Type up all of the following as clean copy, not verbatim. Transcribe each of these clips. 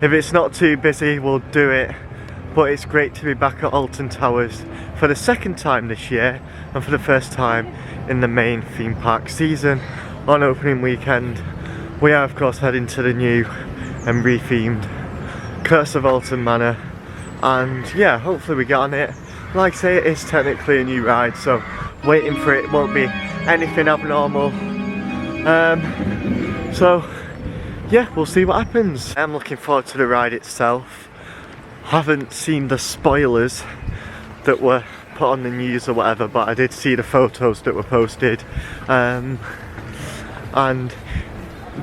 If it's not too busy, we'll do it. But it's great to be back at Alton Towers for the second time this year and for the first time in the main theme park season. On opening weekend, we are of course heading to the new and rethemed Curse of Alton Manor, and yeah, hopefully we get on it. Like I say, it is technically a new ride, so waiting for it won't be anything abnormal. So yeah, we'll see what happens. I'm looking forward to the ride itself. Haven't seen the spoilers that were put on the news or whatever, but I did see the photos that were posted, and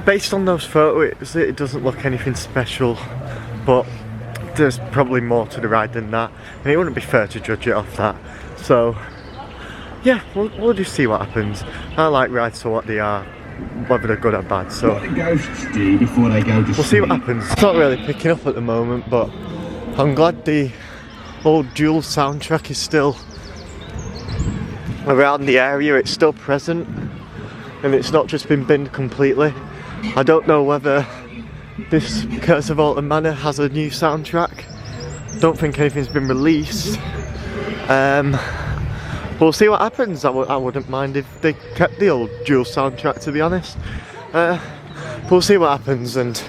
based on those photos it doesn't look anything special, but there's probably more to the ride than that, and it wouldn't be fair to judge it off that. So yeah, we'll just see what happens. I like rides for what they are, whether they're good or bad, so what the ghosts do before they go to we'll see what happens. It's not really picking up at the moment, but I'm glad the old Duel soundtrack is still around the area. It's still present and it's not just been binned completely. I don't know whether this Curse of Alton Manor has a new soundtrack. Don't think anything's been released. We'll see what happens. I wouldn't mind if they kept the old Duel soundtrack, to be honest. We'll see what happens, and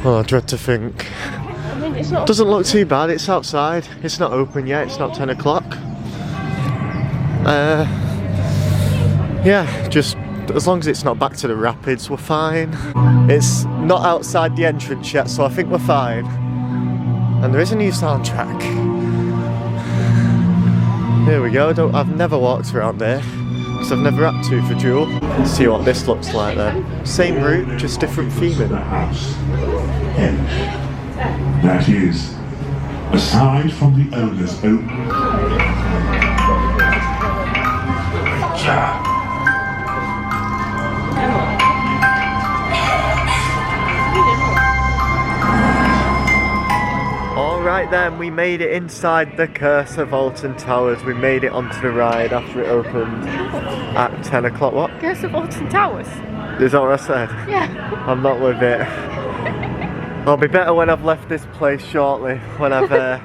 I dread to think. It's not. Doesn't look too bad. It's outside. It's not open yet. It's not 10 o'clock. Yeah, just as long as it's not back to the rapids, we're fine. It's not outside the entrance yet, so I think we're fine. And there is a new soundtrack. Here we go. I've never walked around there because I've never had to for Duel. Let's see what this looks like then. Same route, just different theming. That is, aside from the owner's own. Alright then, we made it inside the Curse of Alton Towers. We made it onto the ride after it opened at 10 o'clock. What? Curse of Alton Towers. Is that what I said? Yeah. I'm not with it. I'll be better when I've left this place shortly, when I've had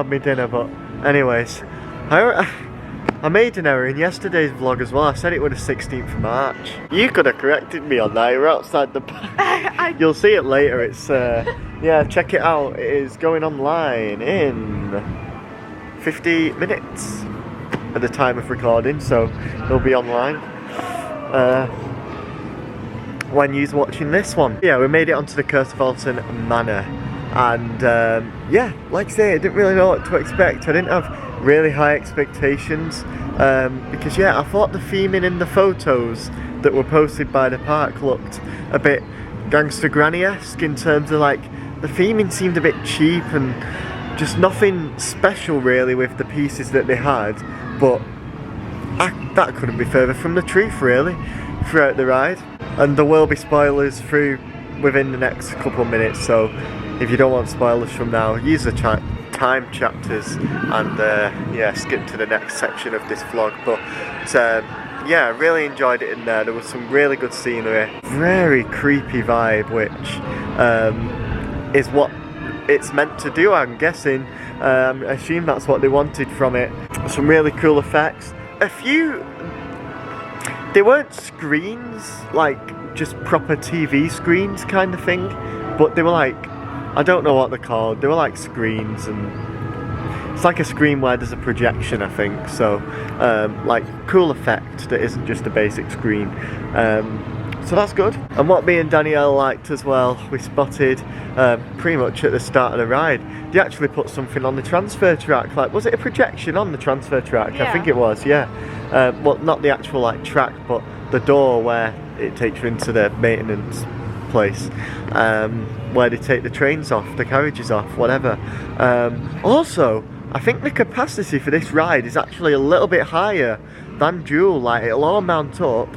my dinner, but anyways. I made an error in yesterday's vlog as well. I said it was the 16th of March. You could have corrected me on that. You're outside the park. You'll see it later. It's, yeah, check it out. It is going online in 50 minutes at the time of recording, so it'll be online when you're watching this one. Yeah, we made it onto the Curse of Alton Manor, and yeah, like I say, I didn't really know what to expect. I didn't have really high expectations, because yeah, I thought the theming in the photos that were posted by the park looked a bit Gangsta Granny-esque in terms of, like, the theming seemed a bit cheap and just nothing special really with the pieces that they had, but that couldn't be further from the truth really throughout the ride. And there will be spoilers through within the next couple of minutes, so if you don't want spoilers from now, use the time chapters and yeah, skip to the next section of this vlog. But yeah, I really enjoyed it in there. There was some really good scenery, very creepy vibe, which is what it's meant to do, I'm guessing. I assume that's what they wanted from it. Some really cool effects. A few, they weren't screens, like just proper TV screens kind of thing, but they were like, I don't know what they're called, they were like screens, and it's like a screen where there's a projection, I think, so like cool effect that isn't just a basic screen. So that's good. And what me and Danielle liked as well, we spotted pretty much at the start of the ride, they actually put something on the transfer track. Like, was it a projection on the transfer track? Yeah. I think it was, yeah. Well, not the actual like track, but the door where it takes you into the maintenance place, where they take the trains off, the carriages off, whatever. Also, I think the capacity for this ride is actually a little bit higher than Duel. Like, it'll all mount up.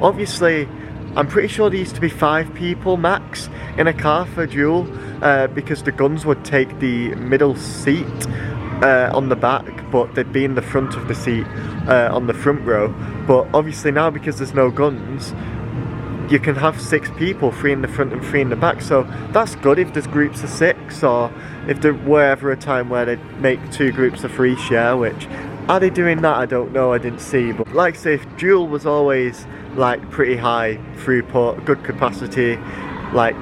Obviously, I'm pretty sure there used to be 5 people max in a car for Duel, because the guns would take the middle seat on the back, but they'd be in the front of the seat on the front row. But obviously now, because there's no guns, you can have 6 people, 3 in the front and 3 in the back, so that's good if there's groups of 6, or if there were ever a time where they make 2 groups of 3 share, which, are they doing that? I don't know, I didn't see, but like I say, if dual was always like pretty high throughput, good capacity, like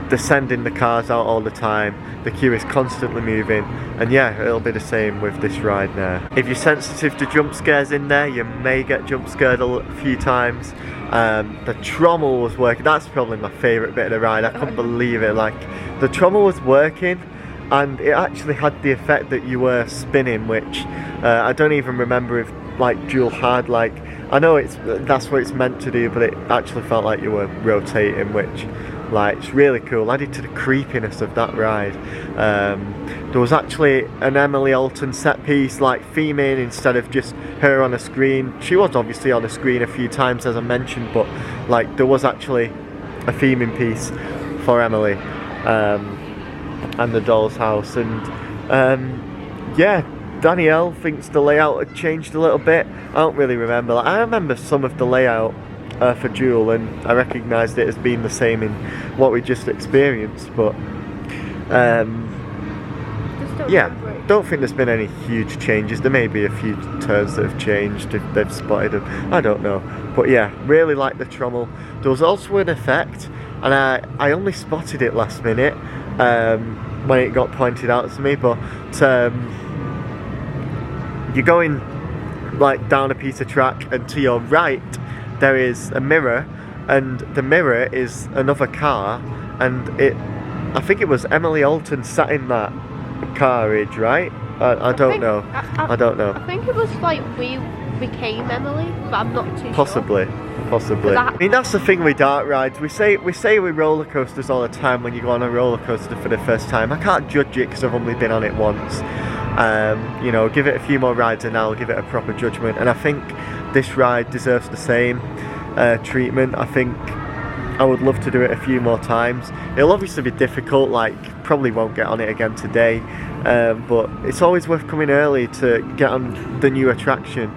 they're sending the cars out all the time, the queue is constantly moving, and yeah, it'll be the same with this ride now. If you're sensitive to jump scares in there, you may get jump scared a few times. The trommel was working. That's probably my favourite bit of the ride. I couldn't believe it. Like, the trommel was working, and it actually had the effect that you were spinning, which I don't even remember if like dual had. Like, I know that's what it's meant to do, but it actually felt like you were rotating, which, like, it's really cool. Added to the creepiness of that ride. There was actually an Emily Alton set piece, like theming, instead of just her on a screen. She was obviously on a screen a few times, as I mentioned, but like there was actually a theming piece for Emily and the doll's house. And yeah, Danielle thinks the layout had changed a little bit. I don't really remember. Like, I remember some of the layout for Duel, and I recognised it as being the same in what we just experienced, but yeah, don't think there's been any huge changes. There may be a few turns that have changed if they've spotted them, I don't know, but yeah, really like the trommel. There was also an effect, and I only spotted it last minute when it got pointed out to me, but you're going like down a piece of track, and to your right there is a mirror, and the mirror is another car, and I think it was Emily Alton sat in that carriage, right? I don't know. I don't know. I think it was like we became Emily, but I'm not too Possibly. I mean, that's the thing with dark rides. We say with roller coasters all the time, when you go on a roller coaster for the first time, I can't judge it because I've only been on it once. You know, give it a few more rides and I'll give it a proper judgment. And I think this ride deserves the same treatment. I think I would love to do it a few more times. It'll obviously be difficult, like probably won't get on it again today, but it's always worth coming early to get on the new attraction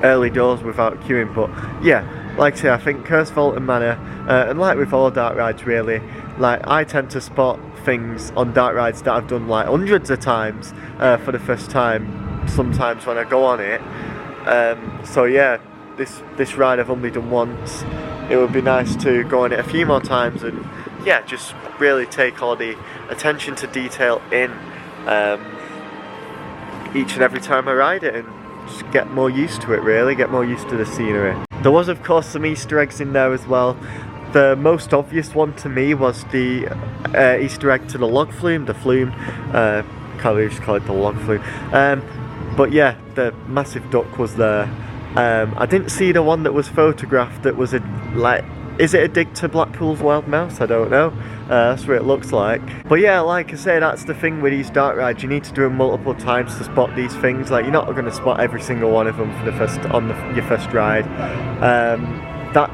early doors without queuing. But yeah, like I say, I think Curse at Alton Manor, and like with all dark rides really, like I tend to spot things on dark rides that I've done like hundreds of times for the first time sometimes when I go on it. So yeah, this ride I've only done once. It would be nice to go on it a few more times and yeah, just really take all the attention to detail in each and every time I ride it, and just get more used to it really, get more used to the scenery. There was of course some Easter eggs in there as well. The most obvious one to me was the Easter egg to the log flume, can't really just call it the log flume. But yeah, the massive duck was there. I didn't see the one that was photographed that was is it a dig to Blackpool's Wild Mouse? I don't know. That's what it looks like. But yeah, like I say, that's the thing with these dark rides. You need to do them multiple times to spot these things. Like, you're not going to spot every single one of them for your first ride. That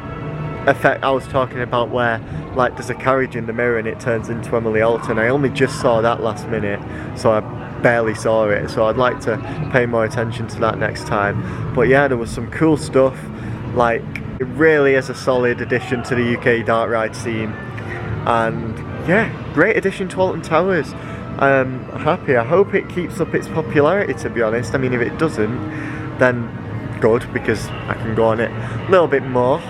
effect I was talking about, where like there's a carriage in the mirror and it turns into Emily Alton, I only just saw that last minute, so I barely saw it, so I'd like to pay more attention to that next time. But yeah, there was some cool stuff. Like, it really is a solid addition to the UK dark ride scene, and yeah, great addition to Alton Towers. I'm happy. I hope it keeps up its popularity, to be honest. I mean, if it doesn't, then good, because I can go on it a little bit more.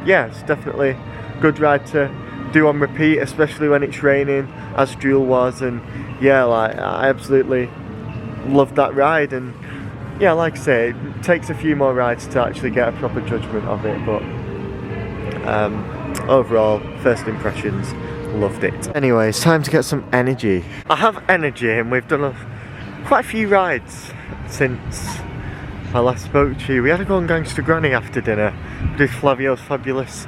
Yeah, it's definitely a good ride to do on repeat, especially when it's raining, as Jewel was. And yeah, like, I absolutely loved that ride. And yeah, like I say, it takes a few more rides to actually get a proper judgment of it, but overall, first impressions, loved it. Anyway, it's time to get some energy. I have energy, and we've done quite a few rides since I last spoke to you. We had to go on Gangsta Granny after dinner, do Flavio's Fabulous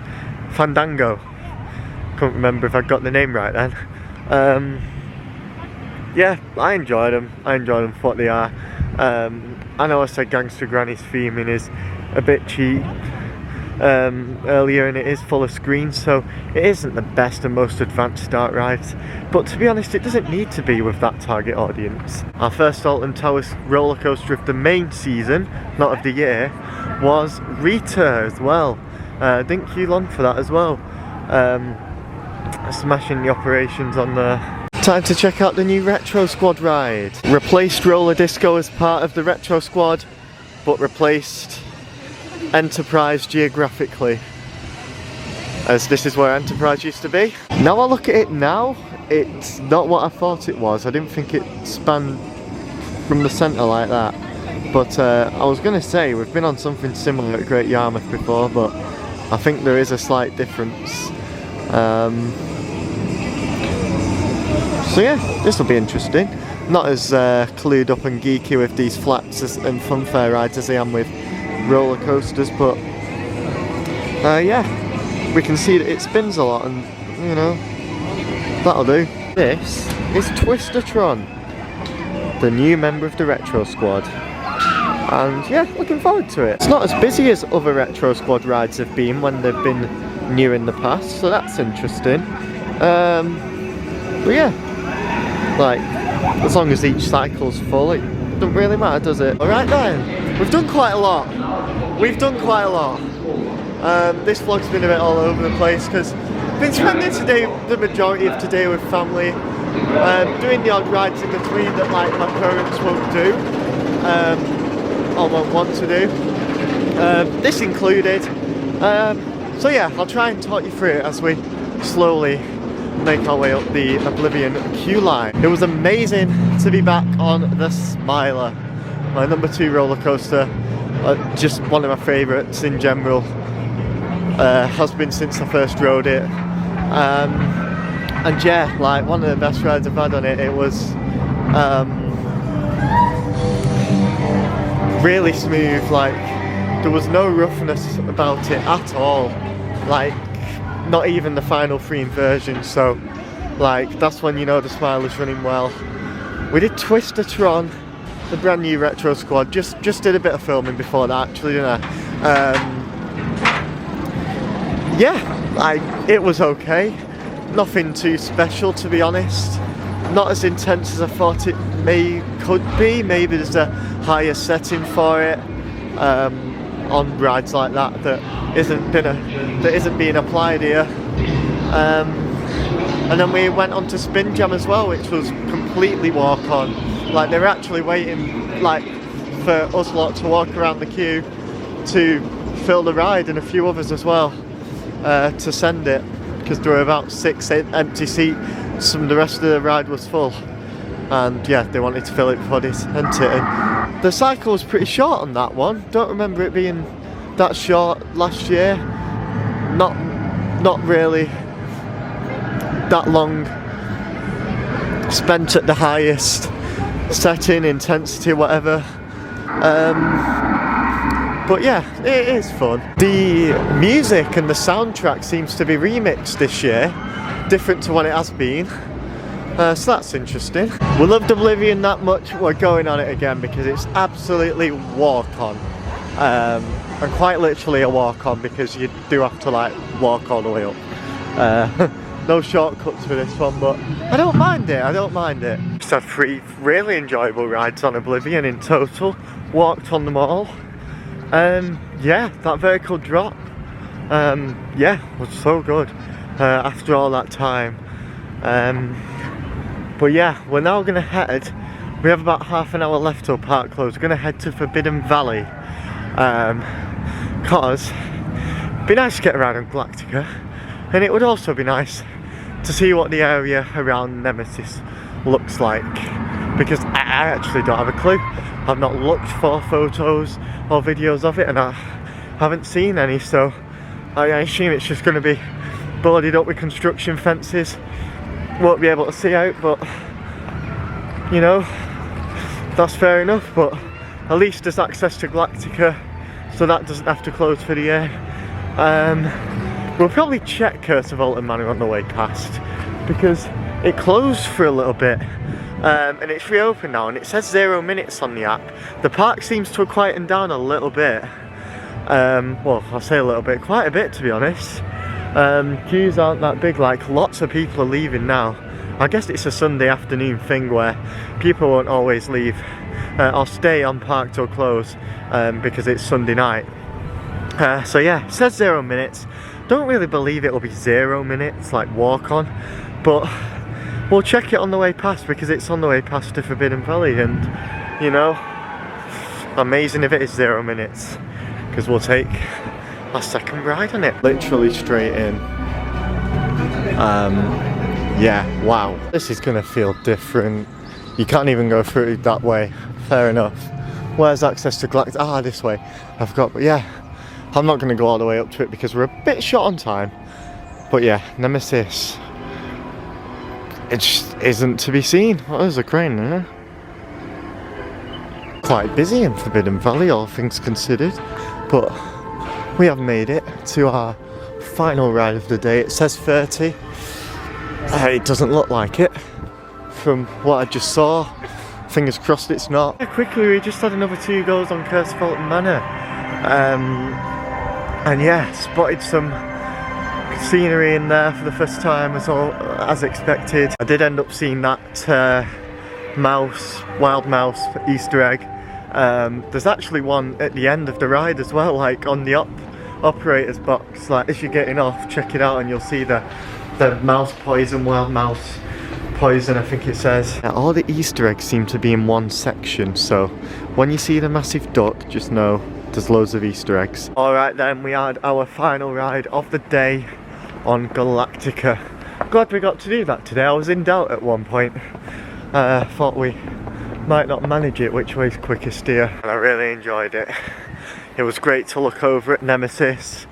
Fandango. Couldn't remember if I got the name right then. Yeah, I enjoyed them for what they are. I know I said Gangsta Granny's theming is a bit cheap, earlier, and it is full of screens, so it isn't the best and most advanced start rides, but to be honest it doesn't need to be with that target audience. Our first Alton Towers roller coaster of the main season, not of the year, was Rita as well. Didn't queue long for that as well. Smashing the operations on there. Time to check out the new Retro Squad ride. Replaced roller disco as part of the Retro Squad, but replaced Enterprise geographically, as this is where Enterprise used to be. Now I look at it now, it's not what I thought it was. I didn't think it spanned from the centre like that, but I was going to say we've been on something similar at Great Yarmouth before, but I think there is a slight difference. So yeah, this will be interesting. Not as clued up and geeky with these flats and funfair rides as I am with roller coasters, but yeah, we can see that it spins a lot, and you know, that'll do. This is Twistatron, the new member of the Retro Squad, and yeah, looking forward to it. It's not as busy as other Retro Squad rides have been when they've been new in the past, so that's interesting. But yeah, like, as long as each cycle's full, it doesn't really matter, does it? Alright then, we've done quite a lot. We've done quite a lot. This vlog's been a bit all over the place because I've been spending the majority of today with family, doing the odd rides in between that like my parents won't do, or won't want to do, this included. So yeah, I'll try and talk you through it as we slowly make our way up the Oblivion queue line. It was amazing to be back on the Smiler, my number 2 roller coaster. Just one of my favourites in general. Has been since I first rode it. And yeah, like one of the best rides I've had on it. It was really smooth, like there was no roughness about it at all. Like not even the final 3 inversions, so like that's when you know the Smiler's running well. We did Twistatron, the brand new Retro Squad. Just did a bit of filming before that actually, didn't I? Yeah, like it was okay. Nothing too special, to be honest. Not as intense as I thought it could be. Maybe there's a higher setting for it on rides like that isn't being applied here. And then we went on to Spinjam as well, which was completely walk on. Like they were actually waiting like for us lot to walk around the queue to fill the ride, and a few others as well, to send it, because there were about 6 empty seats. The rest of the ride was full, and yeah, they wanted to fill it before they sent it. And the cycle was pretty short on that one. Don't remember it being that short last year. Not really that long spent at the highest setting, intensity, whatever. But yeah, it is fun. The music and the soundtrack seems to be remixed this year, different to what it has been. So that's interesting. We loved Oblivion that much, we're going on it again because it's absolutely walk on. And quite literally a walk on, because you do have to like walk all the way up. No shortcuts for this one, but I don't mind it, Just had 3 really enjoyable rides on Oblivion in total. Walked on them all. Yeah, that vertical drop, yeah, was so good after all that time. But yeah, we're now going to head, we have about half an hour left till park close. We're going to head to Forbidden Valley, because it'd be nice to get around in Galactica, and it would also be nice to see what the area around Nemesis looks like, because I actually don't have a clue. I've not looked for photos or videos of it, and I haven't seen any, so I assume it's just going to be boarded up with construction fences. Won't be able to see out, but you know, that's fair enough. But at least there's access to Galactica, so that doesn't have to close for the year. We'll probably check Curse at Alton Manor on the way past, because it closed for a little bit. And it's reopened now, and it says 0 minutes on the app. The park seems to have quietened down a little bit, Well, I'll say a little bit, quite a bit to be honest. Queues aren't that big, like lots of people are leaving now. I guess it's a Sunday afternoon thing where people won't always leave or stay on park till close because it's Sunday night. So yeah, it says 0 minutes. Don't really believe it'll be 0 minutes, like walk on, but we'll check it on the way past because it's on the way past to Forbidden Valley, and you know, amazing if it is 0 minutes because we'll take our second ride on it. Literally straight in. Yeah, wow. This is gonna feel different. You can't even go through that way. Fair enough. Where's access to Galactica? Ah, this way. I've got, but yeah. I'm not gonna go all the way up to it because we're a bit short on time. But yeah, Nemesis. It just isn't to be seen. Oh, there's a crane there. Quite busy in Forbidden Valley, all things considered. But we have made it to our final ride of the day. It says 30. It doesn't look like it from what I just saw. Fingers crossed it's not. Yeah, quickly, we just had another 2 goals on Curse At Alton Manor. And yeah, spotted some scenery in there for the first time as expected. I did end up seeing that wild mouse Easter egg. There's actually one at the end of the ride as well, like on the operator's box. Like as you're getting off, check it out and you'll see the mouse poison, wild mouse poison, I think it says. All the Easter eggs seem to be in one section, so when you see the massive duck, just know there's loads of Easter eggs. Alright then, we had our final ride of the day on Galactica. Glad we got to do that today. I was in doubt at one point. Thought we might not manage it, which way's quickest here. And I really enjoyed it. It was great to look over at Nemesis.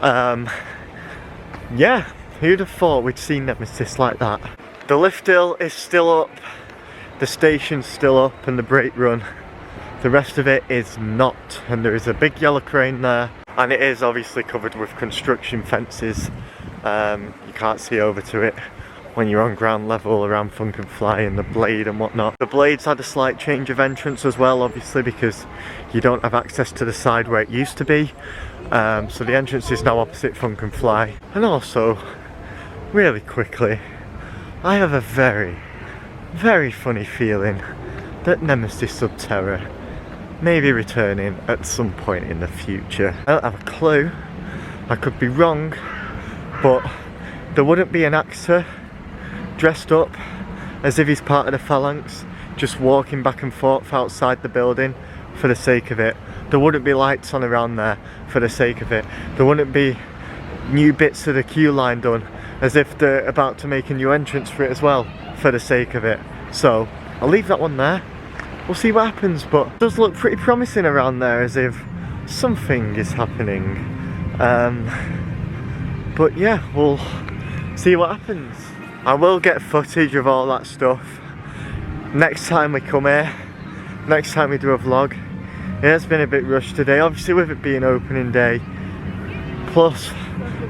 Yeah, who'd have thought we'd seen Nemesis like that? The lift hill is still up, the station's still up, and the brake run. The rest of it is not, and there is a big yellow crane there, and it is obviously covered with construction fences. You can't see over to it when you're on ground level around Funk and Fly and the Blade and whatnot. The Blade's had a slight change of entrance as well, obviously, because you don't have access to the side where it used to be. So the entrance is now opposite Funk and Fly. And also, really quickly, I have a very, very funny feeling that Nemesis sub Terra may be returning at some point in the future. I don't have a clue, I could be wrong, but there wouldn't be an actor dressed up as if he's part of the phalanx just walking back and forth outside the building for the sake of it. There wouldn't be lights on around there for the sake of it. There wouldn't be new bits of the queue line done as if they're about to make a new entrance for it as well for the sake of it. So I'll leave that one there. We'll see what happens, but it does look pretty promising around there as if something is happening. But yeah, we'll see what happens. I will get footage of all that stuff next time we come here, next time we do a vlog. It has been a bit rushed today, obviously with it being opening day. Plus,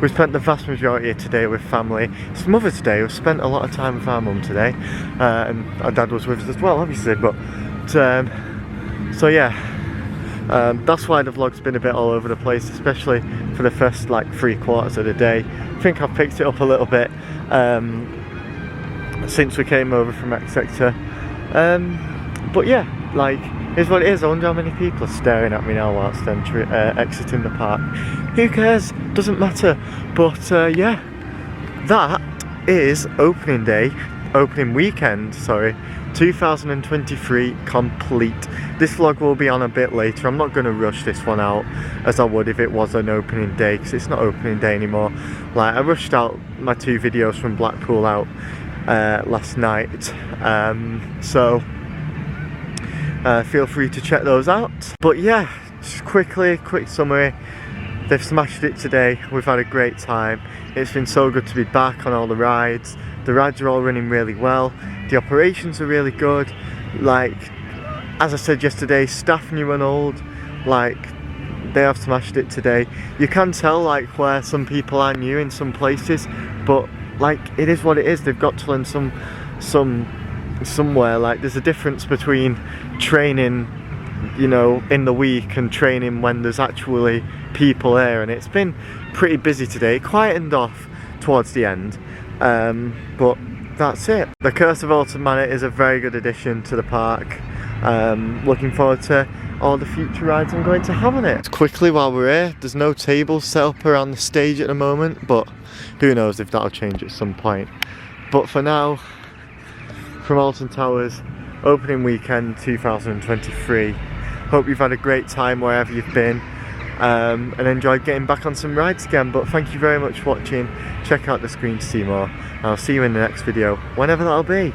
we spent the vast majority of today with family. It's Mother's Day, we've spent a lot of time with our mum today. And our dad was with us as well, obviously, but so yeah. That's why the vlog's been a bit all over the place, especially for the first like 3/4 of the day. I think I've picked it up a little bit since we came over from X Sector. But yeah, like, here's what it is. I wonder how many people are staring at me now whilst exiting the park. Who cares? Doesn't matter. But yeah, that is opening day, opening weekend, sorry, 2023 complete. This vlog will be on a bit later. I'm not going to rush this one out as I would if it was an opening day, because it's not opening day anymore. Like, I rushed out my 2 videos from Blackpool out last night, so feel free to check those out. But yeah, just quick summary. They've smashed it today. We've had a great time. It's been so good to be back on all the rides. The rides are all running really well. The operations are really good. Like, as I said yesterday, staff new and old, like, they have smashed it today. You can tell like where some people are new in some places, but like, it is what it is. They've got to learn somewhere. Like, there's a difference between training you know, in the week and training when there's actually people there, and it's been pretty busy today. It quietened off towards the end, but that's it. The Curse of Alton Manor is a very good addition to the park. Looking forward to all the future rides I'm going to have on it. Quickly while we're here, there's no tables set up around the stage at the moment, but who knows if that'll change at some point. But for now, from Alton Towers, opening weekend 2023. Hope you've had a great time wherever you've been, and enjoyed getting back on some rides again. But thank you very much for watching. Check out the screen to see more, and I'll see you in the next video, whenever that'll be.